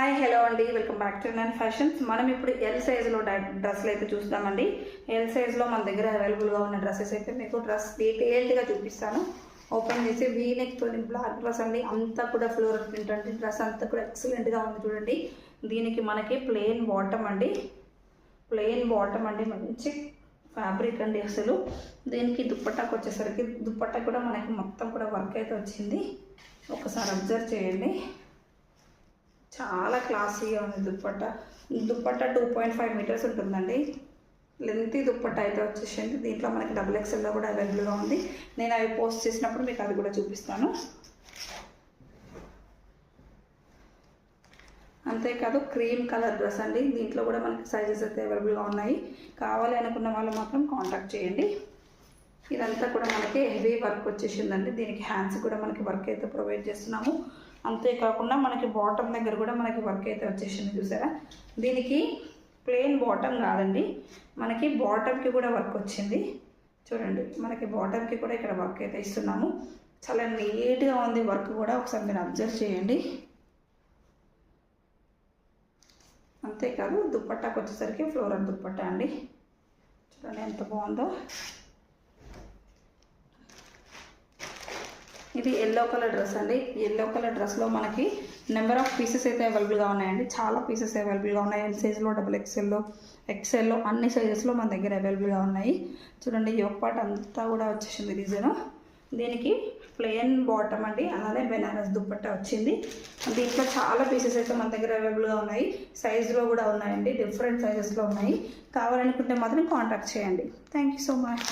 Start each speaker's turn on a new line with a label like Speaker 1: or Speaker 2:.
Speaker 1: Hi hello అండి, welcome back to నన్ fashions. మనం ఇప్పుడు ఎల్ సైజులో డ్రెస్సులు అయితే చూస్తామండి. ఎల్ సైజులో మన దగ్గర అవైలబుల్గా ఉన్న డ్రెస్సెస్ అయితే మీకు డ్రెస్ డీటెయిల్డ్గా చూపిస్తాను. ఓపెన్ చేసి వీనెక్తో బ్లాక్ డ్రెస్ అండి, అంతా కూడా ఫ్లోరల్ ప్రింట్ అండి. డ్రెస్ అంతా కూడా ఎక్సలెంట్గా ఉంది చూడండి. దీనికి మనకి ప్లెయిన్ బాటమ్ అండి, మంచి ఫ్యాబ్రిక్ అండి. అసలు దీనికి దుప్పట్టాకు వచ్చేసరికి దుప్పట్టా కూడా మనకి మొత్తం కూడా వర్క్ అయితే వచ్చింది. ఒకసారి అబ్జర్వ్ చేయండి, చాలా క్లాసీగా ఉంది. దుప్పట్టా 2.5 మీటర్స్ ఉంటుందండి. లెంతీ దుప్పట్టా అయితే వచ్చేసింది. దీంట్లో మనకి XXL కూడా అవైలబుల్గా ఉంది. నేను అవి పోస్ట్ చేసినప్పుడు మీకు అది కూడా చూపిస్తాను. అంతేకాదు క్రీమ్ కలర్ డ్రెస్ అండి. దీంట్లో కూడా మనకి సైజెస్ అయితే అవైలబుల్గా ఉన్నాయి. కావాలి అనుకున్న వాళ్ళు మాత్రం కాంటాక్ట్ చేయండి. ఇదంతా కూడా మనకి హెవీ వర్క్ వచ్చేసిందండి. దీనికి హ్యాండ్స్ కూడా మనకి వర్క్ అయితే ప్రొవైడ్ చేస్తున్నాము. అంతేకాకుండా మనకి బాటమ్ దగ్గర కూడా మనకి వర్క్ అయితే వచ్చేసింది. చూసారా, దీనికి ప్లెయిన్ బాటమ్ కాదండి, మనకి బాటమ్కి కూడా వర్క్ వచ్చింది. చూడండి, మనకి బాటమ్కి కూడా ఇక్కడ వర్క్ అయితే ఇస్తున్నాము. చాలా నీట్గా ఉంది వర్క్ కూడా, ఒకసారి మీరు అబ్జర్వ్ చేయండి. అంతేకాదు దుప్పట్టాకు వచ్చేసరికి ఫ్లోరల్ దుప్పట్టా అండి. చూడండి ఎంత బాగుందో. ఇది ఎల్లో కలర్ డ్రెస్ అండి. ఎల్లో కలర్ డ్రెస్లో మనకి నెంబర్ ఆఫ్ పీసెస్ అయితే అవైలబుల్గా ఉన్నాయండి. చాలా పీసెస్ అవైలబుల్గా ఉన్నాయి. ఎల్ సైజులో, XXL, XL అన్ని సైజెస్లో మన దగ్గర అవైలబుల్గా ఉన్నాయి. చూడండి, యోక్ పార్ట్ అంతా కూడా వచ్చేసింది డిజైన్. దీనికి ప్లెయిన్ బాటమ్ అండి, అలానే బెనారస్ దుప్పట్టా వచ్చింది. దీంట్లో చాలా పీసెస్ అయితే మన దగ్గర అవైలబుల్గా ఉన్నాయి. సైజులో కూడా ఉన్నాయండి, డిఫరెంట్ సైజెస్లో ఉన్నాయి. కావాలనుకుంటే మాత్రం కాంటాక్ట్ చేయండి. Thank you so much.